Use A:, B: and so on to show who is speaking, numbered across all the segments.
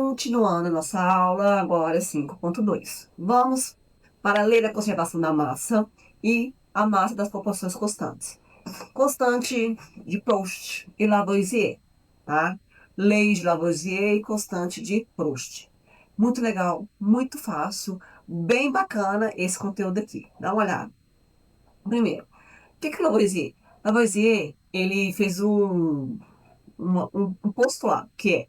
A: Continuando nossa aula, agora 5.2. Vamos para a lei da conservação da massa e a massa das proporções constantes. Constante de Proust e Lavoisier, tá? Lei de Lavoisier e constante de Proust. Muito legal, muito fácil, bem bacana esse conteúdo aqui. Dá uma olhada. Primeiro, o que é Lavoisier? Lavoisier, ele fez um postulado, que é: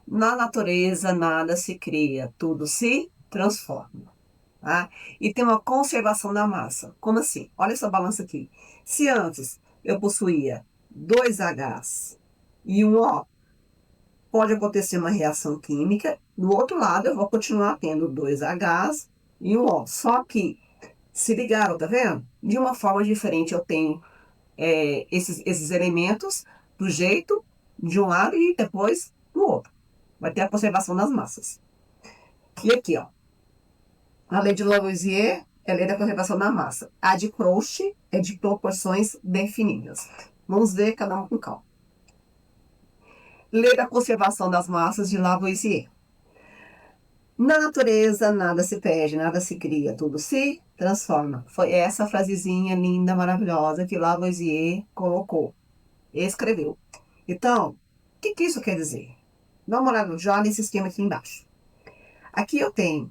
A: na natureza nada se cria, tudo se transforma. Tá? E tem uma conservação da massa. Como assim? Olha essa balança aqui. Se antes eu possuía dois Hs e um O, pode acontecer uma reação química. Do outro lado, eu vou continuar tendo dois Hs e um O. Só que, se ligaram, tá vendo? De uma forma diferente, eu tenho esses elementos do jeito de um lado e depois do outro. Vai ter a conservação das massas. E aqui, ó. A lei de Lavoisier é a lei da conservação da massa. A de Proust é de proporções definidas. Vamos ver cada um com calma. Lei da conservação das massas de Lavoisier. Na natureza, nada se perde, nada se cria, tudo se transforma. Foi essa frasezinha linda, maravilhosa que Lavoisier colocou, escreveu. Então, o que isso quer dizer? Dá uma olhada já nesse esquema aqui embaixo. Aqui eu tenho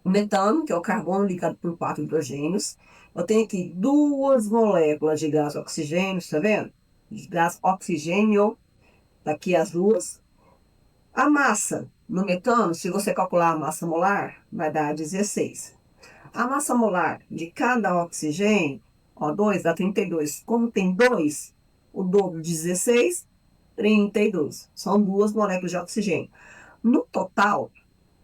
A: o metano, que é o carbono ligado por 4 hidrogênios. Eu tenho aqui duas moléculas de gás oxigênio, tá vendo? De gás oxigênio, daqui as duas. A massa no metano, se você calcular a massa molar, vai dar 16. A massa molar de cada oxigênio, ó, 2 dá 32. Como tem 2, o dobro de 16, 32. São duas moléculas de oxigênio. No total,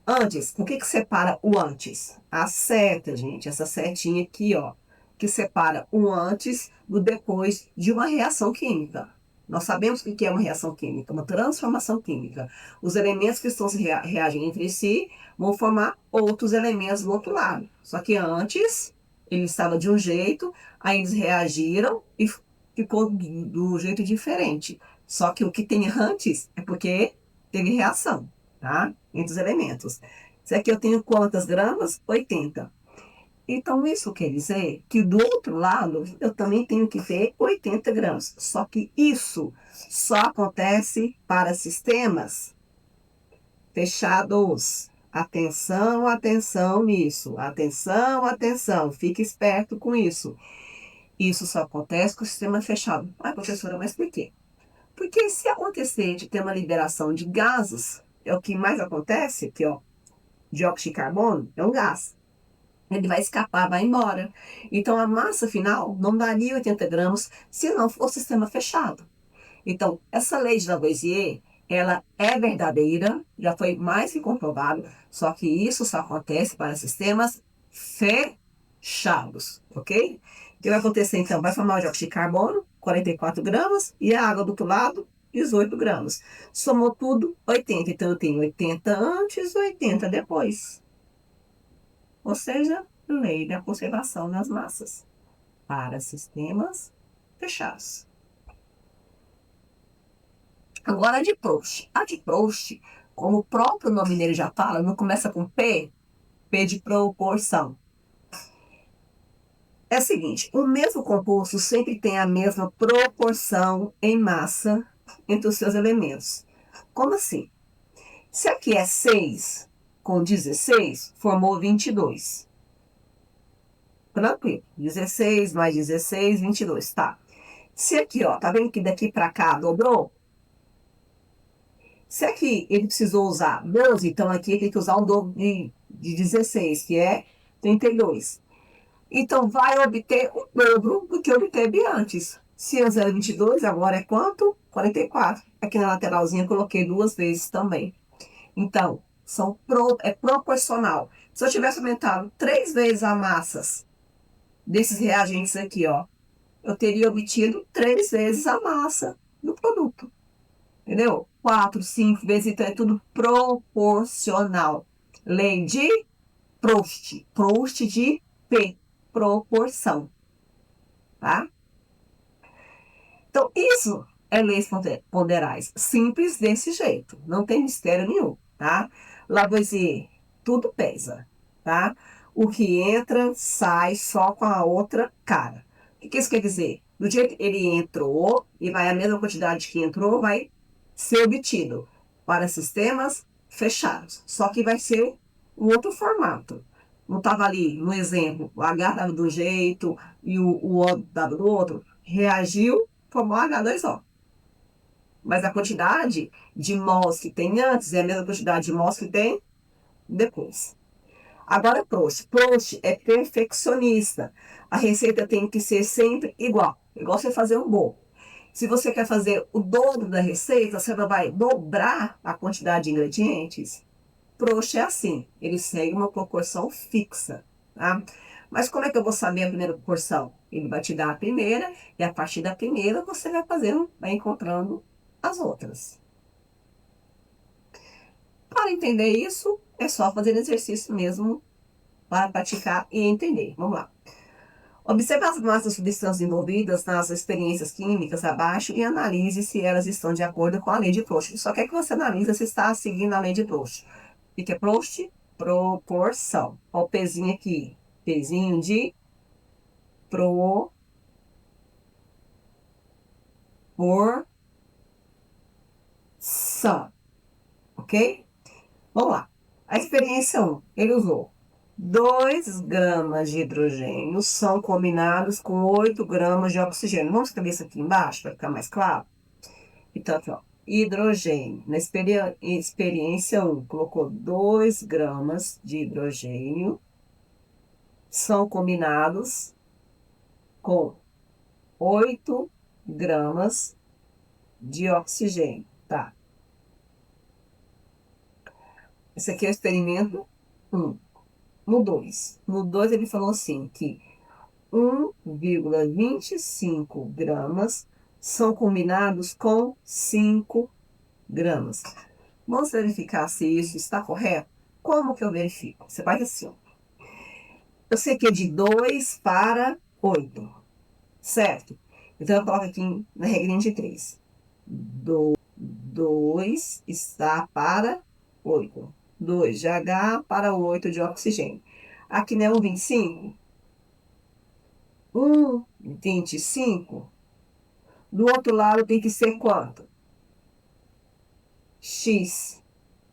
A: antes, o que separa o antes? A seta, gente, essa setinha aqui, ó, que separa o antes do depois de uma reação química. Nós sabemos o que é uma reação química, uma transformação química. Os elementos que estão se reagem entre si vão formar outros elementos do outro lado. Só que antes, ele estava de um jeito, aí eles reagiram e ficou do jeito diferente. Só que o que tem antes é porque teve reação, tá? Entre os elementos. Isso aqui eu tenho quantas gramas? 80. Então, isso quer dizer que do outro lado, eu também tenho que ter 80 gramas. Só que isso só acontece para sistemas fechados. Atenção, atenção nisso. Atenção, atenção. Fique esperto com isso. Isso só acontece com o sistema fechado. Ah, professora, mas por quê? Porque se acontecer de ter uma liberação de gases, é o que mais acontece, aqui, ó, dióxido de carbono é um gás. Ele vai escapar, vai embora. Então, a massa final não daria 80 gramas se não for sistema fechado. Então, essa lei de Lavoisier, ela é verdadeira, já foi mais que comprovado, só que isso só acontece para sistemas fechados, ok? O que vai acontecer, então? Vai formar o dióxido de carbono, 44 gramas, e a água do outro lado, 18 gramas. Somou tudo, 80. Então, eu tenho 80 antes, 80 depois. Ou seja, lei da conservação das massas para sistemas fechados. Agora a de Proust. A de Proust, como o próprio nome dele já fala, não começa com P, P de proporção. É o seguinte, o mesmo composto sempre tem a mesma proporção em massa entre os seus elementos. Como assim? Se aqui é 6 com 16, formou 22. Tranquilo. 16 mais 16, 22. Tá. Se aqui, ó, tá vendo que daqui para cá dobrou? Se aqui ele precisou usar 12, então aqui ele tem que usar o dobro de 16, que é 32. Então, vai obter o dobro do que obteve antes. Se antes era 22, agora é quanto? 44. Aqui na lateralzinha eu coloquei duas vezes também. Então, é proporcional. Se eu tivesse aumentado 3 vezes a massas desses reagentes aqui, ó, eu teria obtido 3 vezes a massa do produto. Entendeu? 4, 5 vezes, então é tudo proporcional. Lei de Proust. Proust de P. Proporção. Tá? Então, isso é leis ponderais. Simples desse jeito, não tem mistério nenhum, tá? Lavoisier, tudo pesa, tá? O que entra, sai só com a outra cara. O que isso quer dizer? Do jeito que ele entrou, e vai a mesma quantidade que entrou, vai ser obtido para sistemas fechados. Só que vai ser um outro formato. Não estava ali, no exemplo, o H estava de um jeito e o O estava do outro. Reagiu, formou H2O. Mas a quantidade de mols que tem antes é a mesma quantidade de mols que tem depois. Agora, Proust. Proust é perfeccionista. A receita tem que ser sempre igual. Igual você fazer um bolo. Se você quer fazer o dobro da receita, você vai dobrar a quantidade de ingredientes. Proust é assim. Ele segue uma proporção fixa. Tá? Mas como é que eu vou saber a primeira proporção? Ele vai te dar a primeira e a partir da primeira você vai fazendo, vai encontrando as outras. Para entender isso, é só fazer exercício mesmo para praticar e entender. Vamos lá. Observe as massas substâncias envolvidas nas experiências químicas abaixo e analise se elas estão de acordo com a lei de Proust. Só quer que você analise se está seguindo a lei de Proust. O que é Proust? Proporção. Olha o pezinho aqui. Pezinho de proporção. Ok? Vamos lá. A experiência 1, ele usou 2 gramas de hidrogênio são combinados com 8 gramas de oxigênio. Vamos escrever isso aqui embaixo para ficar mais claro? Então, aqui, ó, hidrogênio. Na experiência 1, colocou 2 gramas de hidrogênio são combinados com 8 gramas de oxigênio. Tá. Esse aqui é o experimento 1. No 2. No 2 ele falou assim, que 1,25 gramas são combinados com 5 gramas. Vamos verificar se isso está correto? Como que eu verifico? Você faz assim, ó. Eu sei que é de 2 para 8, certo? Então, eu coloco aqui na regrinha de 3. 2 está para 8. 2 de H para 8 de oxigênio. Aqui não é 1,25? 1,25. Do outro lado tem que ser quanto? X.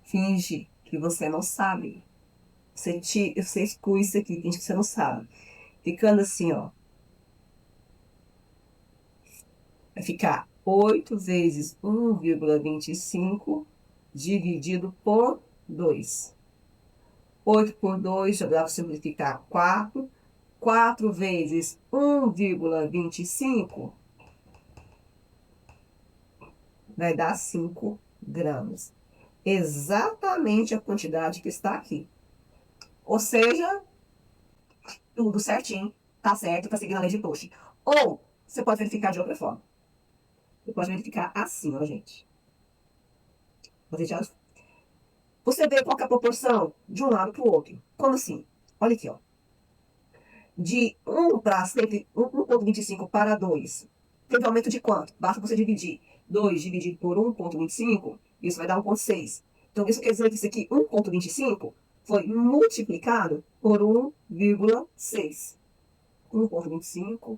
A: Finge que você não sabe. Você exclui isso aqui, finge que você não sabe. Ficando assim, ó. Vai ficar 8 vezes 1,25 dividido por 2. 8 por 2, já dá para simplificar 4. 4 vezes 1,25 vai dar 5 gramas. Exatamente a quantidade que está aqui. Ou seja, tudo certinho, tá certo, tá seguindo a lei de Proust. Ou você pode verificar de outra forma. Você pode verificar assim, ó, gente. Você vê qual que é a proporção de um lado para o outro. Como assim? Olha aqui, ó. De 1 para 1,25 para 2. Teve aumento de quanto? Basta você dividir 2 dividido por 1,25, isso vai dar 1,6. Então, isso quer dizer que isso aqui, 1,25, foi multiplicado por 1,6. 1,25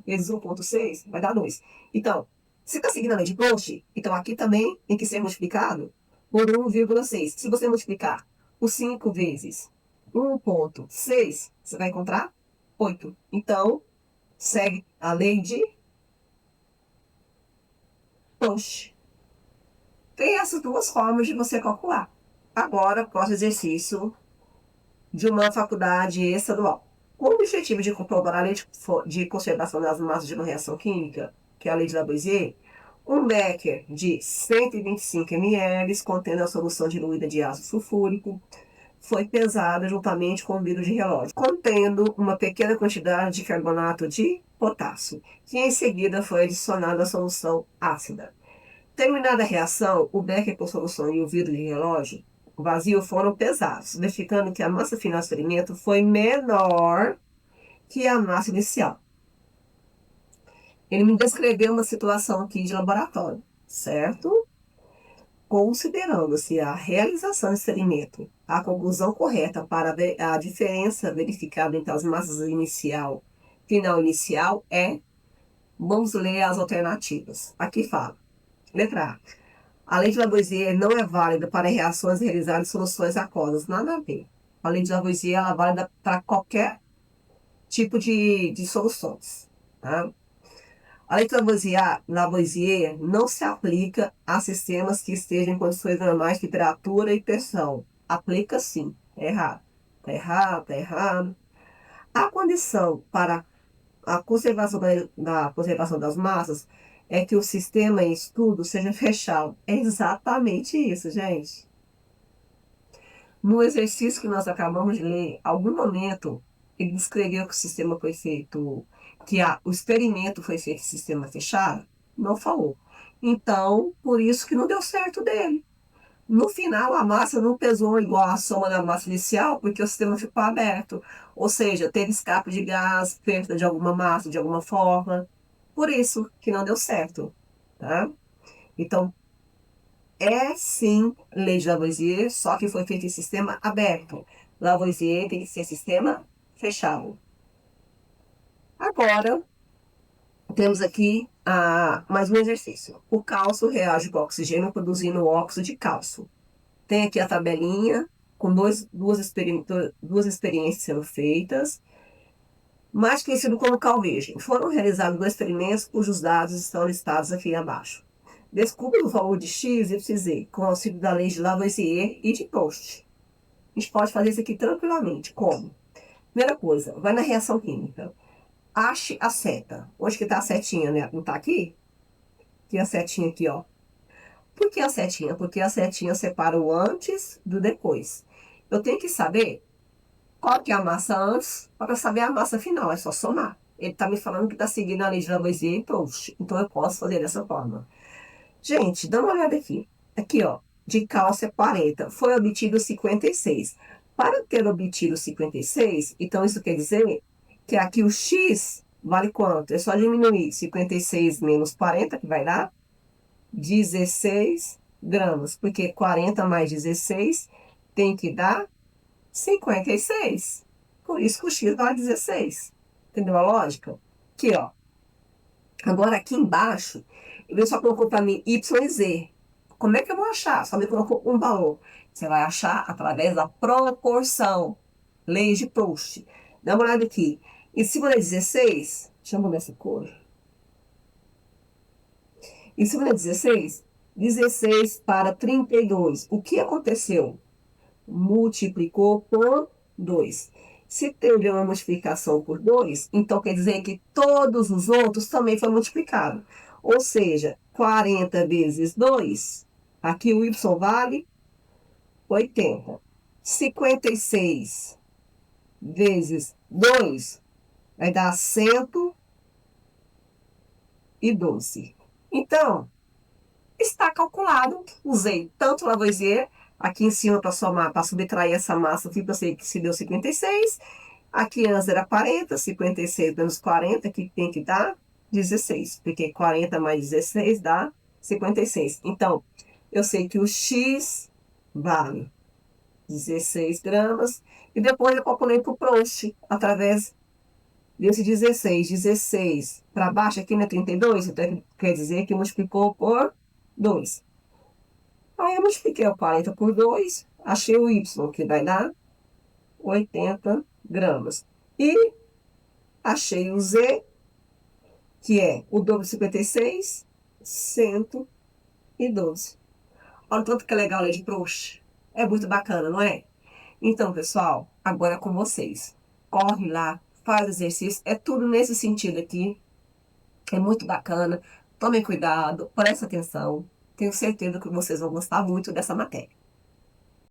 A: vezes 1,6 vai dar 2. Então, se está seguindo a lei de Proust, então aqui também tem que ser multiplicado por 1,6. Se você multiplicar por 5 vezes 1,6, você vai encontrar 8. Então, segue a lei de Proust. Tem essas duas formas de você calcular. Agora, próximo exercício de uma faculdade estadual. Com o objetivo de comprovar a lei de conservação das massas de uma reação química, que é a lei de Lavoisier, um becker de 125 ml contendo a solução diluída de ácido sulfúrico foi pesada juntamente com um vidro de relógio, contendo uma pequena quantidade de carbonato de potássio, que em seguida foi adicionada à solução ácida. Terminada a reação, o becker com solução e o vidro de relógio vazio foram pesados, verificando que a massa final do experimento foi menor que a massa inicial. Ele me descreveu uma situação aqui de laboratório, certo? Considerando-se a realização do experimento, a conclusão correta para a diferença verificada entre as massas inicial, final inicial é, vamos ler as alternativas. Aqui fala, letra A. A lei de Lavoisier não é válida para reações realizadas em soluções aquosas. Nada a ver. A lei de Lavoisier ela é válida para qualquer tipo de soluções. Tá? A lei de Lavoisier não se aplica a sistemas que estejam em condições normais de temperatura e pressão. Aplica sim. É errado. Está errado, está errado. A condição para a conservação da conservação das massas é que o sistema em estudo seja fechado. É exatamente isso, gente. No exercício que nós acabamos de ler, em algum momento ele descreveu que o sistema foi feito, o experimento foi feito em sistema fechado? Não falou. Então, por isso que não deu certo dele. No final, a massa não pesou igual a soma da massa inicial, porque o sistema ficou aberto. Ou seja, teve escape de gás, perda de alguma massa, de alguma forma. Por isso que não deu certo. Tá? Então, é sim lei de Lavoisier, só que foi feito em sistema aberto. Lavoisier tem que ser sistema fechado. Agora, temos aqui mais um exercício. O cálcio reage com o oxigênio produzindo óxido de cálcio. Tem aqui a tabelinha com duas experiências sendo feitas, mais conhecido como calvagem. Foram realizados dois experimentos cujos dados estão listados aqui abaixo. Descubra o valor de x e z com o auxílio da lei de Lavoisier e de Proust. A gente pode fazer isso aqui tranquilamente. Como? Primeira coisa, vai na reação química. Ache a seta. Onde que está a setinha, né? Não está aqui? Tem a setinha aqui, ó. Por que a setinha? Porque a setinha separa o antes do depois. Eu tenho que saber qual que é a massa antes para saber a massa final. É só somar. Ele está me falando que está seguindo a lei de Lavoisier e Proust. Então eu posso fazer dessa forma. Gente, dá uma olhada aqui. Aqui, ó. De cálcio é 40. Foi obtido 56. Para ter obtido 56, então isso quer dizer que aqui o X vale quanto? É só diminuir 56 menos 40, que vai dar 16 gramas. Porque 40 mais 16 tem que dar 56. Por isso que o X vale 16. Entendeu a lógica? Aqui, ó. Agora, aqui embaixo, ele só colocou para mim Y e Z. Como é que eu vou achar? Só me colocou um valor. Você vai achar através da proporção. Lei de Proust. Dá uma olhada aqui. Em cima da 16, deixa eu mudar essa cor. Em cima da 16, 16 para 32. O que aconteceu? Multiplicou por 2. Se teve uma multiplicação por 2, então quer dizer que todos os outros também foram multiplicados. Ou seja, 40 vezes 2, aqui o y vale 80. 56 vezes 2 vai dar 112. Então, está calculado. Usei tanto Lavoisier aqui em cima para somar, para subtrair essa massa aqui, para ser que se deu 56. Aqui antes era 40, 56 menos 40, que tem que dar 16, porque 40 mais 16 dá 56. Então, eu sei que o X vale 16 gramas, e depois eu calculei para o Proust, através desse 16. 16 para baixo aqui não é 32, então quer dizer que multiplicou por 2. Aí eu multipliquei o 40 por 2, achei o Y, que vai dar 80 gramas. E achei o Z, que é o dobro de 56, 112. Olha o tanto que é legal a lei de Proust. É muito bacana, não é? Então, pessoal, agora é com vocês. Corre lá, faz exercício. É tudo nesse sentido aqui. É muito bacana. Tomem cuidado, prestem atenção. Tenho certeza que vocês vão gostar muito dessa matéria.